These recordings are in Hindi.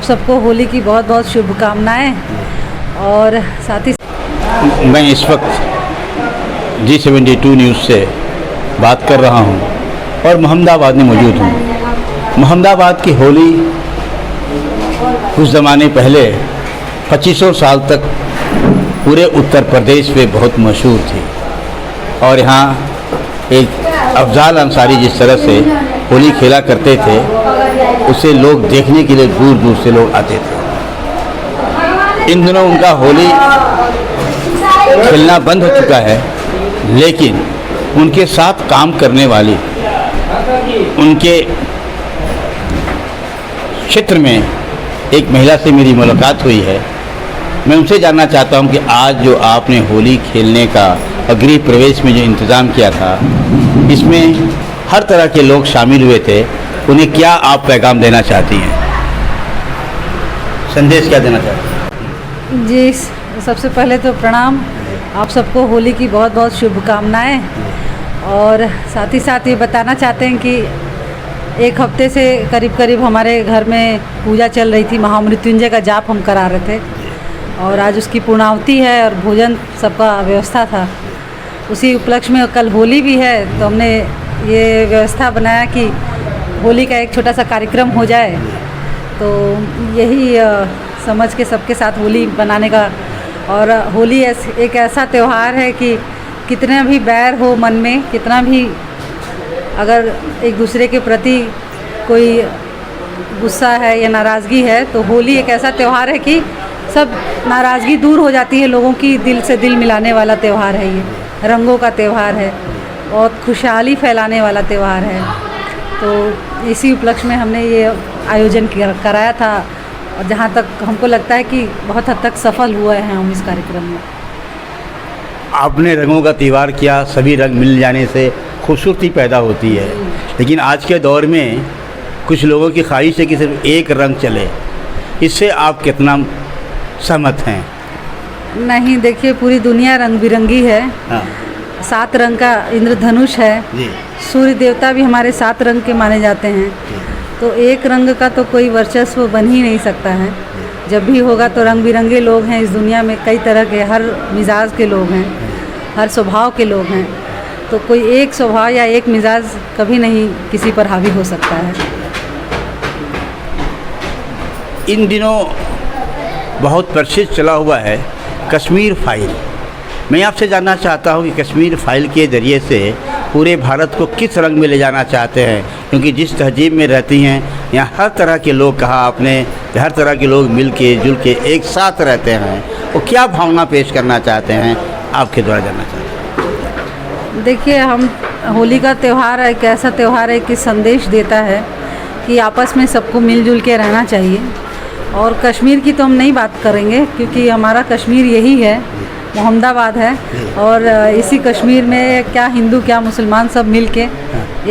सबको होली की बहुत बहुत शुभकामनाएं। और साथ ही मैं इस वक्त G72 न्यूज़ से बात कर रहा हूं और मोहम्मदाबाद में मौजूद हूं। मोहम्मदाबाद की होली कुछ ज़माने पहले 2500 साल तक पूरे उत्तर प्रदेश में बहुत मशहूर थी और यहाँ एक अफजाल अंसारी जिस तरह से होली खेला करते थे उसे लोग देखने के लिए दूर दूर से लोग आते थे। इन दिनों उनका होली खेलना बंद हो चुका है, लेकिन उनके साथ काम करने वाली उनके क्षेत्र में एक महिला से मेरी मुलाकात हुई है। मैं उनसे जानना चाहता हूं कि आज जो आपने होली खेलने का गृह प्रवेश में जो इंतज़ाम किया था, इसमें हर तरह के लोग शामिल हुए थे, उन्हें क्या आप पैगाम देना चाहती हैं, संदेश क्या देना चाहती हैं? जी, सबसे पहले तो प्रणाम। आप सबको होली की बहुत बहुत शुभकामनाएं। और साथ ही साथ ये बताना चाहते हैं कि एक हफ्ते से करीब करीब हमारे घर में पूजा चल रही थी, महामृत्युंजय का जाप हम करा रहे थे और आज उसकी पूर्णाहुति है और भोजन सबका व्यवस्था था। उसी उपलक्ष्य में कल होली भी है, तो हमने ये व्यवस्था बनाया कि होली का एक छोटा सा कार्यक्रम हो जाए। तो यही समझ के सबके साथ होली बनाने का। और होली एक ऐसा त्यौहार है कि कितना भी बैर हो मन में, कितना भी अगर एक दूसरे के प्रति कोई गुस्सा है या नाराज़गी है, तो होली एक ऐसा त्यौहार है कि सब नाराज़गी दूर हो जाती है। लोगों की दिल से दिल मिलाने वाला त्यौहार है, ये रंगों का त्यौहार है, बहुत खुशहाली फैलाने वाला त्यौहार है। तो इसी उपलक्ष्य में हमने ये आयोजन कराया था और जहाँ तक हमको लगता है कि बहुत हद तक सफल हुए हैं हम इस कार्यक्रम में। आपने रंगों का त्यौहार किया, सभी रंग मिल जाने से खूबसूरती पैदा होती है, लेकिन आज के दौर में कुछ लोगों की ख्वाहिश है कि सिर्फ एक रंग चले। इससे आप कितना सहमत हैं? नहीं, देखिए पूरी दुनिया रंग बिरंगी है। हाँ। 7 रंग का इंद्रधनुष है जी। सूर्य देवता भी हमारे 7 रंग के माने जाते हैं। तो एक रंग का तो कोई वर्चस्व बन ही नहीं सकता है। जब भी होगा तो रंग बिरंगे लोग हैं इस दुनिया में, कई तरह के, हर मिजाज के लोग हैं, हर स्वभाव के लोग हैं। तो कोई एक स्वभाव या एक मिजाज कभी नहीं किसी पर हावी हो सकता है। इन दिनों बहुत प्रसिद्ध चला हुआ है कश्मीर फाइल। मैं आपसे जानना चाहता हूं कि कश्मीर फाइल के ज़रिए से पूरे भारत को किस रंग में ले जाना चाहते हैं, क्योंकि जिस तहजीब में रहती हैं यहाँ हर तरह के लोग, कहा आपने, हर तरह के लोग मिल के जुल के एक साथ रहते हैं, वो क्या भावना पेश करना चाहते हैं, आपके द्वारा जानना चाहते हैं। देखिए, हम होली का त्यौहार एक ऐसा त्यौहार है कि संदेश देता है कि आपस में सबको मिलजुल के रहना चाहिए। और कश्मीर की तो हम नहीं बात करेंगे क्योंकि हमारा कश्मीर यही है, मोहम्मदाबाद है। और इसी कश्मीर में क्या हिंदू क्या मुसलमान सब मिल के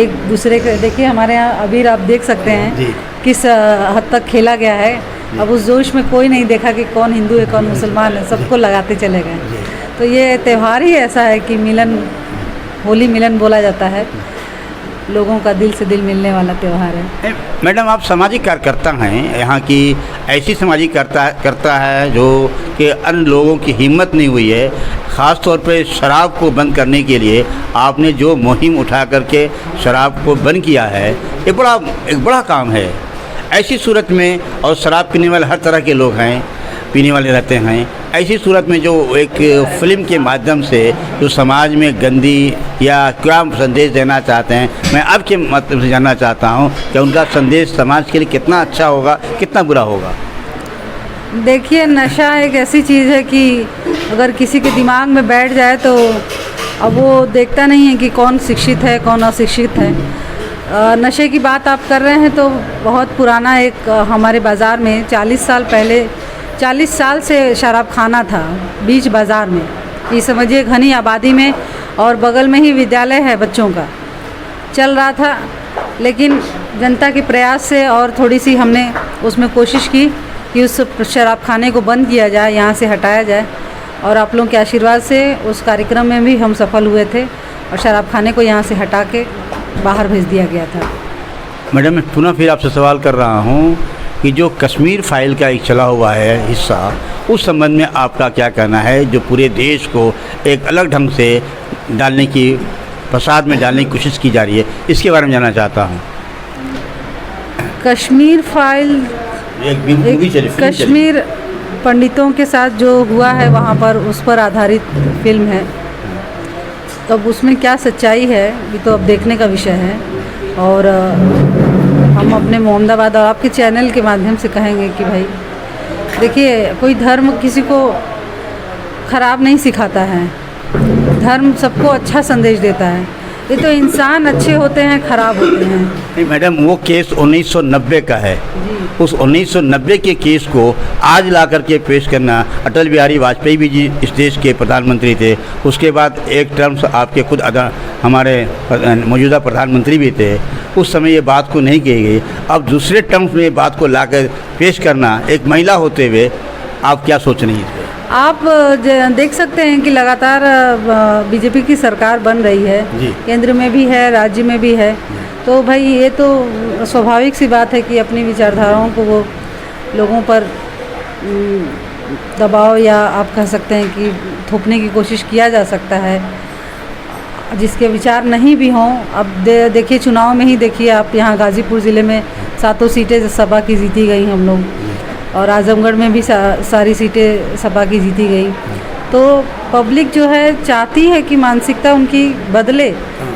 एक दूसरे के, देखिए हमारे यहाँ अबीर आप देख सकते हैं किस हद तक खेला गया है। अब उस जोश में कोई नहीं देखा कि कौन हिंदू है कौन मुसलमान है, सबको लगाते चले गए। तो ये त्यौहार ही ऐसा है कि मिलन, होली मिलन बोला जाता है, लोगों का दिल से दिल मिलने वाला त्यौहार है। मैडम, आप सामाजिक कार्यकर्ता हैं, यहाँ की ऐसी सामाजिक करता है जो कि अन्य लोगों की हिम्मत नहीं हुई है। ख़ास तौर पे शराब को बंद करने के लिए आपने जो मुहिम उठा करके शराब को बंद किया है, ये एक बड़ा काम है। ऐसी सूरत में, और शराब पीने वाले हर तरह के लोग हैं, पीने वाले रहते हैं, ऐसी सूरत में जो एक फ़िल्म के माध्यम से जो समाज में गंदी या क्या संदेश देना चाहते हैं, मैं आपके मतलब से जानना चाहता हूं कि उनका संदेश समाज के लिए कितना अच्छा होगा, कितना बुरा होगा। देखिए, नशा एक ऐसी चीज़ है कि अगर किसी के दिमाग में बैठ जाए तो अब वो देखता नहीं है कि कौन शिक्षित है कौन अशिक्षित है। नशे की बात आप कर रहे हैं तो बहुत पुराना एक हमारे बाज़ार में 40 साल पहले, 40 साल से शराब खाना था बीच बाज़ार में। ये समझिए घनी आबादी में, और बगल में ही विद्यालय है बच्चों का, चल रहा था। लेकिन जनता के प्रयास से और थोड़ी सी हमने उसमें कोशिश की कि उस शराब खाने को बंद किया जाए, यहाँ से हटाया जाए। और आप लोगों के आशीर्वाद से उस कार्यक्रम में भी हम सफल हुए थे और शराब खाने को यहाँ से हटा के बाहर भेज दिया गया था। मैडम, मैं पुनः फिर आपसे सवाल कर रहा हूँ कि जो कश्मीर फाइल का एक चला हुआ है हिस्सा, उस संबंध में आपका क्या कहना है, जो पूरे देश को एक अलग ढंग से डालने की, फसाद में डालने की कोशिश की जा रही है, इसके बारे में जानना चाहता हूँ। कश्मीर फाइल कश्मीर पंडितों के साथ जो हुआ है वहाँ पर, उस पर आधारित फिल्म है। तब उसमें क्या सच्चाई है ये तो अब देखने का विषय है। और हम अपने मोहम्मदाबाद और आपके चैनल के माध्यम से कहेंगे कि भाई देखिए, कोई धर्म किसी को ख़राब नहीं सिखाता है, धर्म सबको अच्छा संदेश देता है। ये तो इंसान अच्छे होते हैं, ख़राब होते हैं। नहीं मैडम, वो केस 1990 का है। उस 1990 के केस को आज ला करके पेश करना, अटल बिहारी वाजपेयी भी जी इस देश के प्रधानमंत्री थे, उसके बाद एक टर्म आपके खुद हमारे मौजूदा प्रधानमंत्री भी थे, उस समय ये बात को नहीं कही गई। अब दूसरे टर्म्स में बात को ला कर पेश करना एक महिला होते हुए, आप क्या सोच रही हैं? आप देख सकते हैं कि लगातार बीजेपी की सरकार बन रही है, केंद्र में भी है, राज्य में भी है। तो भाई ये तो स्वाभाविक सी बात है कि अपनी विचारधाराओं को वो लोगों पर दबाव, या आप कह सकते हैं कि थोपने की कोशिश किया जा सकता है, जिसके विचार नहीं भी हों। अब देखिए, चुनाव में ही देखिए आप, यहाँ गाज़ीपुर ज़िले में 7 सीटें सपा की जीती गई हम लोग, और आजमगढ़ में भी सारी सीटें सपा की जीती गई। तो पब्लिक जो है चाहती है कि मानसिकता उनकी बदले,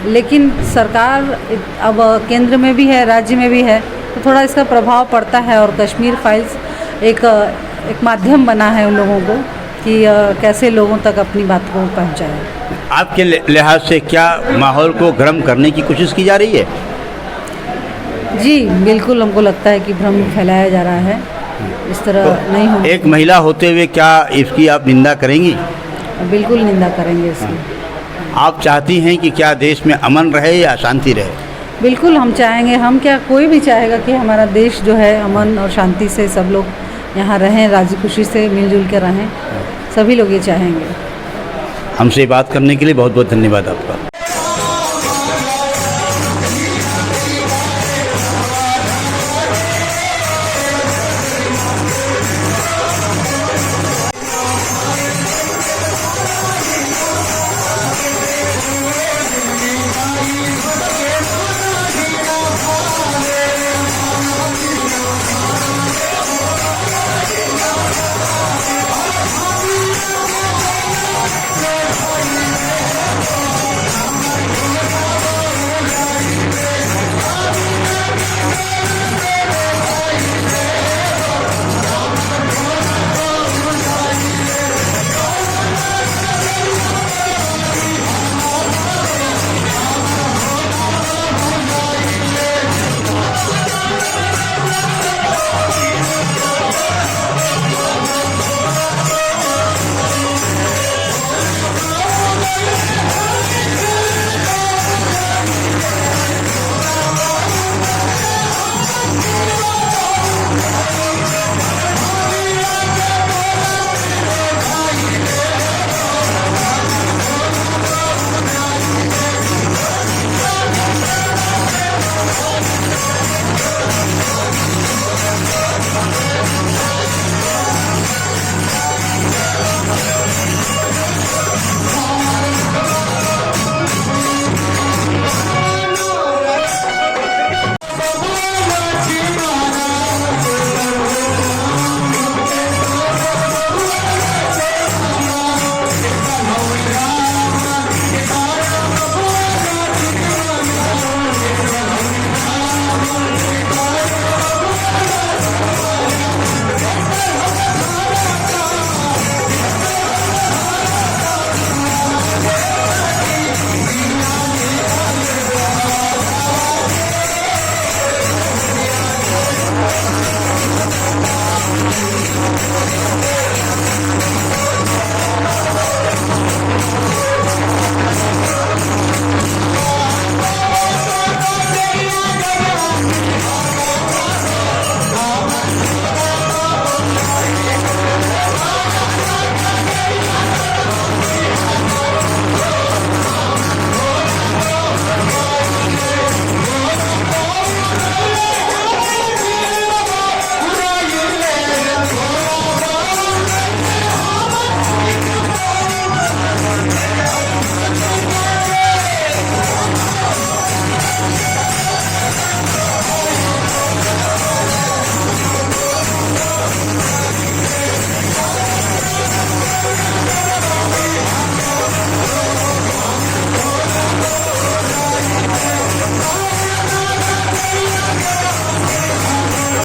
लेकिन सरकार अब केंद्र में भी है, राज्य में भी है, तो थोड़ा इसका प्रभाव पड़ता है। और कश्मीर फाइल्स एक माध्यम बना है उन लोगों को कि कैसे लोगों तक अपनी बात को पहुंचाएं। आपके लिहाज से क्या माहौल को गर्म करने की कोशिश की जा रही है? जी बिल्कुल, हमको लगता है कि भ्रम फैलाया जा रहा है, इस तरह तो नहीं हो। एक महिला होते हुए क्या इसकी आप निंदा करेंगी? बिल्कुल निंदा करेंगे इसकी। आप चाहती हैं कि क्या देश में अमन रहे या शांति रहे? बिल्कुल हम चाहेंगे, हम क्या, कोई भी चाहेगा कि हमारा देश जो है अमन और शांति से सब लोग यहाँ रहें, राजी खुशी से मिलजुल के रहें, सभी लोग ये चाहेंगे। हमसे बात करने के लिए बहुत बहुत धन्यवाद आपका।